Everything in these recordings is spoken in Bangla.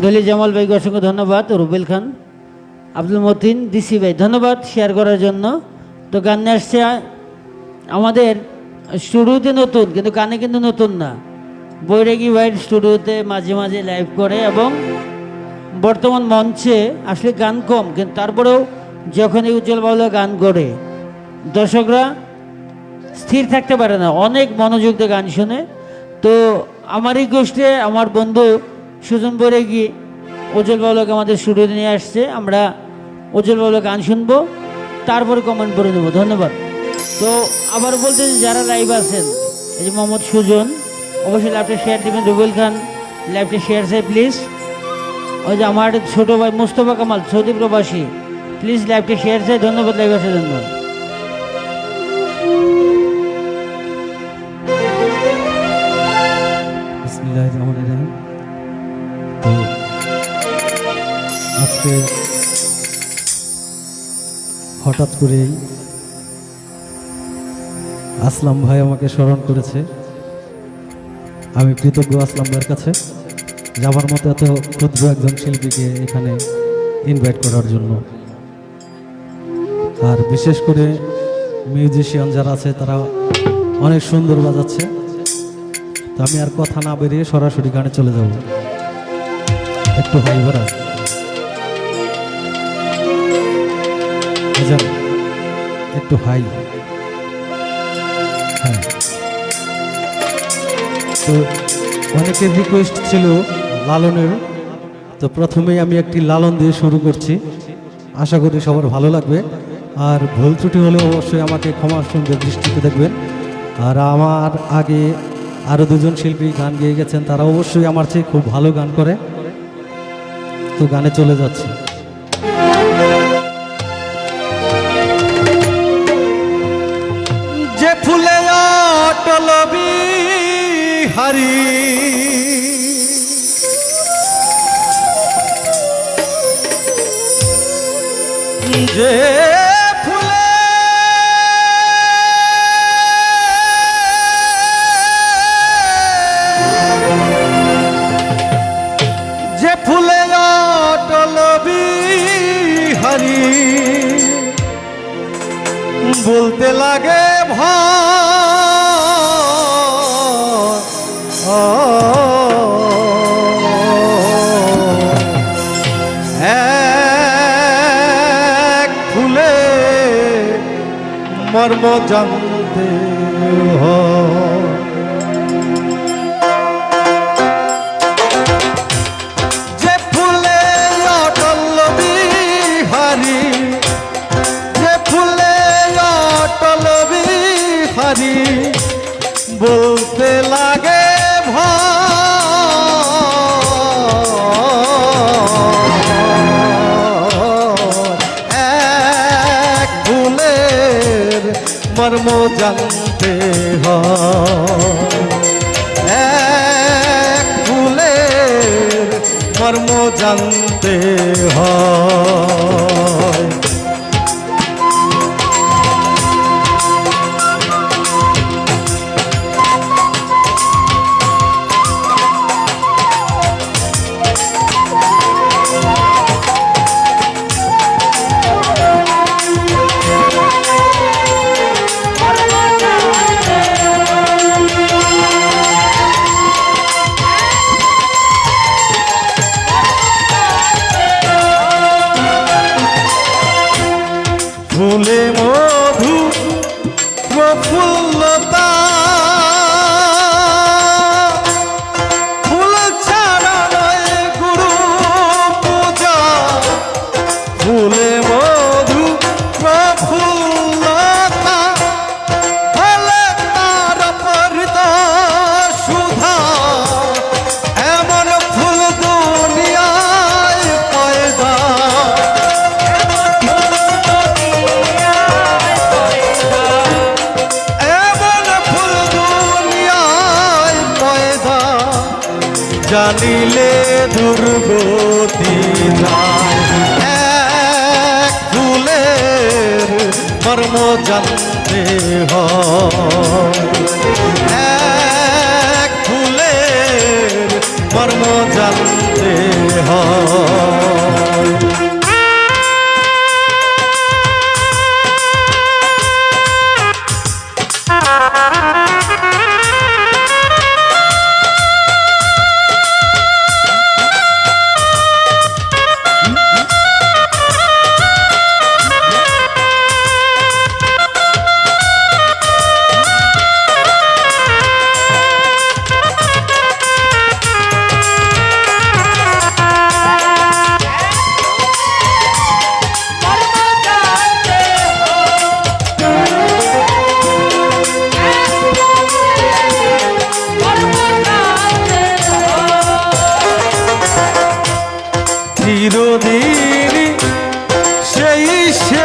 ধলি জামাল ভাইকে অসংখ্য ধন্যবাদ। রুবেল খান, আব্দুল মতিন, ডিসি ভাই ধন্যবাদ শেয়ার করার জন্য। তো গান নিয়ে আসছে আমাদের স্টুডিওতে নতুন, কিন্তু গানে কিন্তু নতুন না। বৈরাগী ভাইয়ের স্টুডিওতে মাঝে মাঝে লাইভ করে এবং বর্তমান মঞ্চে আসলে গান কম, কিন্তু তারপরেও যখন এই উজ্জ্বল বাউলা গান করে দর্শকরা স্থির থাকতে পারে না, অনেক মনোযোগ দিয়ে গান শোনে। তো আমার এই গোষ্ঠে আমার বন্ধু সুজন বৈরাগী উজ্জ্বল বাউলাকে আমাদের স্টুডিওতে নিয়ে আসছে। আমরা উজ্জ্বল বাউলা গান শুনবো, তারপরে কমেন্ট করে দেবো। ধন্যবাদ। তো আবার বলতে যারা লাইভ আছেন, এই যে মোহাম্মদ সুজন, অবশ্যই লাইভটা শেয়ার দেবেন। রুবেল খান লাইভটা শেয়ার চাই প্লিজ। ওই যে আমার ছোটো ভাই মুস্তফা কামাল সৌদি প্রবাসী, প্লিজ লাইভটা শেয়ার চাই। ধন্যবাদ লাইভ আসার জন্য। বিসমিল্লাহিররহমানিররহিম। তো আজকে হঠাৎ করেই আসলাম ভাই আমাকে স্মরণ করেছে। আমি কৃতজ্ঞ আসলাম ভাইয়ের কাছে যে আমার মতো এত ক্ষুদ্র একজন শিল্পীকে এখানে ইনভাইট করার জন্য। আর বিশেষ করে মিউজিশিয়ান যারা আছে তারা অনেক সুন্দর বাজাচ্ছে। তো আমি আর কথা না বেরিয়ে সরাসরি গানে চলে যাব। একটু হাই ভরা একটু হাই। হ্যাঁ, তো অনেকের রিকোয়েস্ট ছিল লালনের। তো প্রথমেই আমি একটি লালন দিয়ে শুরু করছি, আশা করি সবার ভালো লাগবে। আর ভুল ত্রুটি হলে অবশ্যই আমাকে ক্ষমা সুন্দর দৃষ্টিতে দেখবেন। আর আমার আগে আরও দুজন শিল্পী গান গেয়ে গেছেন, তারা অবশ্যই আমার চেয়ে খুব ভালো গান করে। তো গানে চলে যাচ্ছে। যে ফুলে অটল বিহারি, যে ফুলে যে ফুলে অটল বিহারি বলতে লাগে এক ফুলে মর্ম জানতে যে ফুলে অটল বিহারি, যে ফুলে অটল বিহারি বলতে লাগে এক ফুলের মর্ম জানতে হয়, এক ফুলের মর্ম জানতে হয়। ফুলে মধু প্রফুল্লতা, ফুল ছাড়া নয় গুরু পূজা। ফুলে মধু প্রফুল্লতা, ফলে তার অপহৃত সুধা। এমন ফুল দুনিয়ায় পয়দা, জানিলে দুর্গতি যায়। এক ফুলের মর্ম জানতে হয়, এক ফুলের মর্ম জানতে হয়। চিরদিন সেই সে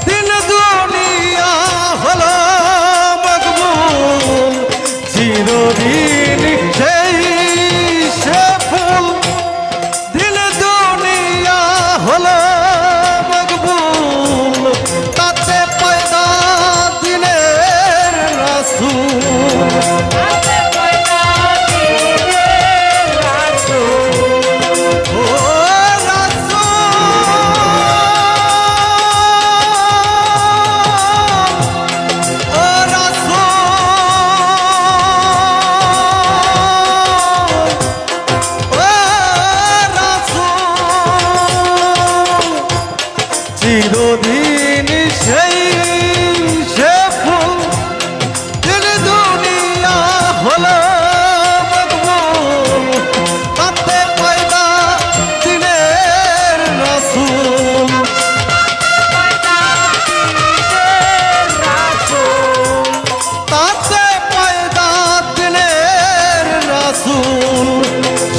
দিন দুনিয়া হলো মকবুল, চিরদিন সেই সে ফুল দিন দুনিয়া হলো মকবুল, তাতে পয়দা দিনের রাসূল। চিরদিন সেই সে ফুল দিন দুনিয়া হলো মকবুল, তাতে পয়দা দিনের রাসূল। তাতে পয়দা দিনের রাসূল,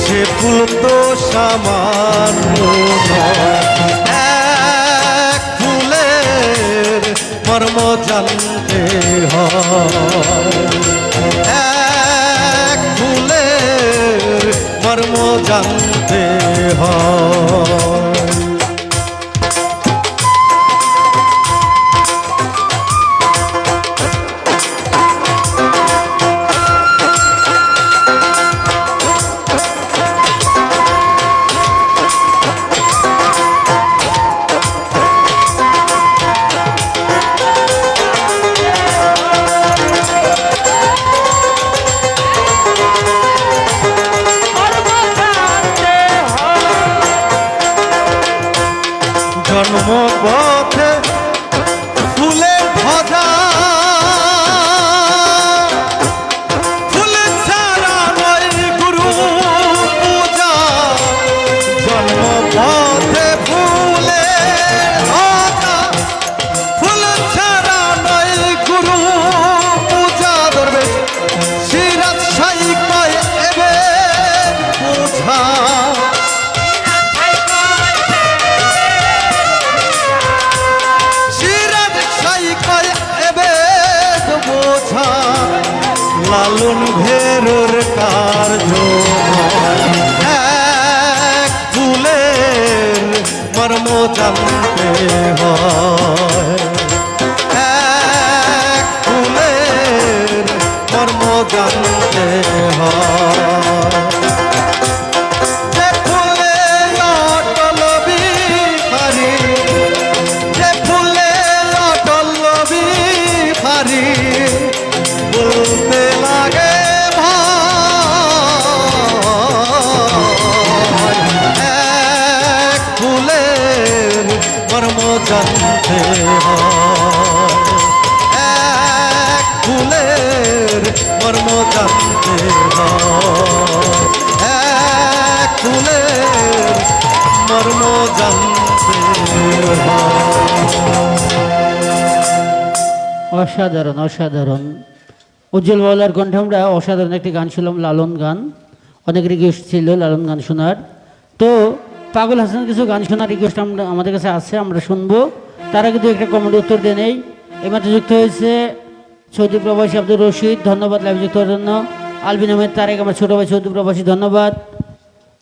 সে ফুল তো সামান্য নয়, মর্ম জানতে হয়, এক ফুলের মর্ম জানতে হয়। জন্মপথে ফুলের ভজা, ফুল ছাড়া নয় গুরু পূজা, জন্মপথে ফুলের ভজা, ফুল ছাড়া নয় গুরু পূজা, ধরবে সিরাজ সাই কয় এবে বোঝা, লালন ভেরোর কার্য এক ফুলের মর্ম জানতে হয়, এক ফুলের মর্ম জানতে হয়। যে ফুলে অটল বিহারি, যে ফুলে অটল বিহারি, বলতে লাগে ভাই, এক ফুলের মর্ম জানতে হয়, এক ফুলের মর্ম জানতে হয়, এক ফুলের মর্ম জানতে হয়। অসাধারণ অসাধারণ। উজ্জ্বল বাউলার কণ্ঠে আমরা অসাধারণ একটি গান শুনলাম, লালন গান। অনেক রিকোয়েস্ট ছিল লালন গান শোনার। তো পাগল হাসান কিছু গান শোনার রিকোয়েস্ট আমাদের কাছে আছে, আমরা শুনবো। তারা কিন্তু একটা কমেন্ট উত্তর দিয়ে নেই। এইমাত্র যুক্ত হয়েছে সৌদি প্রবাসী আব্দুর রশিদ, ধন্যবাদ লাইভ যুক্ত হওয়ার জন্য। আলবিন আহমেদ তারেক, আমার ছোটো ভাই সৌদি প্রবাসী, ধন্যবাদ।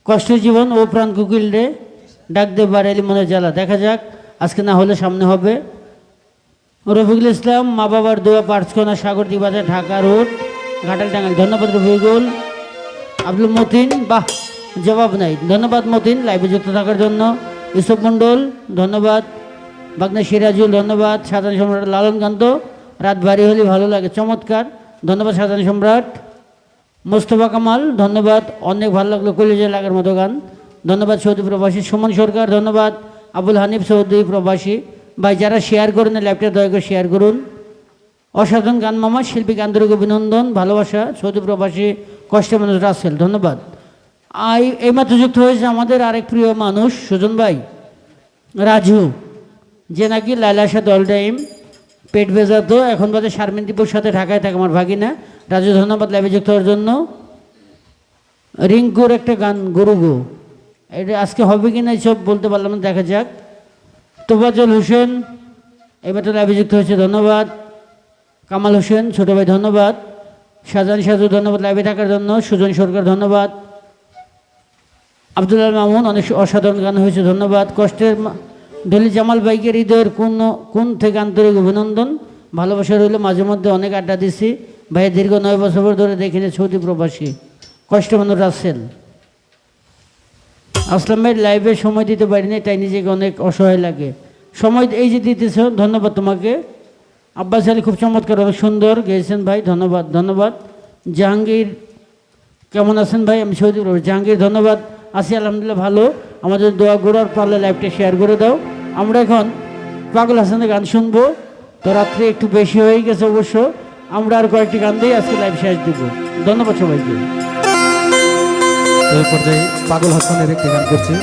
কষ্টের জীবন ও প্রাণ কুকিল রে, ডাক দে বাড়াইলি মনের জ্বালা, দেখা যাক আজকে না হলে সামনে হবে। রফিকুল ইসলাম, মা বাবার দোয়া, পার্চকোনা, সাগরদী বাজার, ঢাকা রোড, ঘাটাল টাঙ্গাইল, ধন্যবাদ রফিকুল। আব্দুল মতিন, বাহ, জবাব নাই। ধন্যবাদ মতিন লাইভে যুক্ত থাকার জন্য। ইউসুফ মণ্ডল ধন্যবাদ। বাগনা সিরাজুল ধন্যবাদ। সাধারণ সম্রাট লালনকান্ত, রাত ভারী হলে ভালো লাগে, চমৎকার, ধন্যবাদ সাধারণ সম্রাট। মোস্তফা কামাল ধন্যবাদ, অনেক ভালো লাগলো, কলেজে লাগার মতো গান, ধন্যবাদ। সৌদি প্রবাসী সুমন সরকার ধন্যবাদ। আবুল হানিফ সৌদি প্রবাসী ভাই, যারা শেয়ার করেন ল্যাপটপ দয়া করে শেয়ার করুন। অসাধারণ গান মামা, শিল্পীকে আন্তরিক অভিনন্দন, ভালোবাসা। সৌদি প্রবাসী কষ্টে মানুষ রাসেল ধন্যবাদ। এইমাত্র যুক্ত হয়েছে আমাদের আরেক প্রিয় মানুষ সুজন ভাই রাজু, যে নাকি লাইলার সাথে অল টাইম পেট ভেজাতো, এখন বাদে শারমিন দীপুর সাথে ঢাকায় থাকে আমার ভাগিনা। রাজু ধন্যবাদ লাইভে যুক্ত হওয়ার জন্য। রিঙ্কুর একটা গান গরুগো, এটা আজকে হবে কি না সব বলতে পারলাম না, দেখা যাক। তোফাজ্জল হোসেন এবার লাইভে যুক্ত হয়েছে ধন্যবাদ। কামাল হোসেন ছোটো ভাই ধন্যবাদ। শাহজাহান সাজু ধন্যবাদ লাইভে থাকার জন্য। সুজন সরকার ধন্যবাদ। আব্দুল্লাহ মামুন, অনেক অসাধারণ গান হয়েছে ধন্যবাদ। কষ্টের ডলি জামাল ভাইকে হৃদয়ের কোন থেকে আন্তরিক অভিনন্দন, ভালোবাসা রইল। মাঝে মধ্যে অনেক আড্ডা দিছি ভাই, দীর্ঘ 9 বছর ধরে দেখিনি সৌদি প্রবাসী কষ্ট মানুষ রাসেল। আসলাম ভাই লাইভে সময় দিতে পারিনি, তাই নিজেকে অনেক অসহায় লাগে। সময় এই যে দিতেছ, ধন্যবাদ তোমাকে। আব্বাস আলী খুব চমৎকার, অনেক সুন্দর গেয়েছেন ভাই, ধন্যবাদ ধন্যবাদ। জাহাঙ্গীর কেমন আছেন ভাই? আমি সৌদি প্রবাসী। জাহাঙ্গীর ধন্যবাদ, আছি আলহামদুলিল্লাহ ভালো। আমাদের দোয়া গোড়ার পারলে লাইভটা শেয়ার করে দাও। আমরা এখন পাগল হাসানের গান শুনবো, তো রাত্রে একটু বেশি হয়ে গেছে অবশ্য, আমরা আর কয়েকটি গান দিয়ে আজকে লাইভ শেষ দিব। ধন্যবাদ সবাইকে। এই পর্যায়ে পাগল হাসানের একটি গান করছি।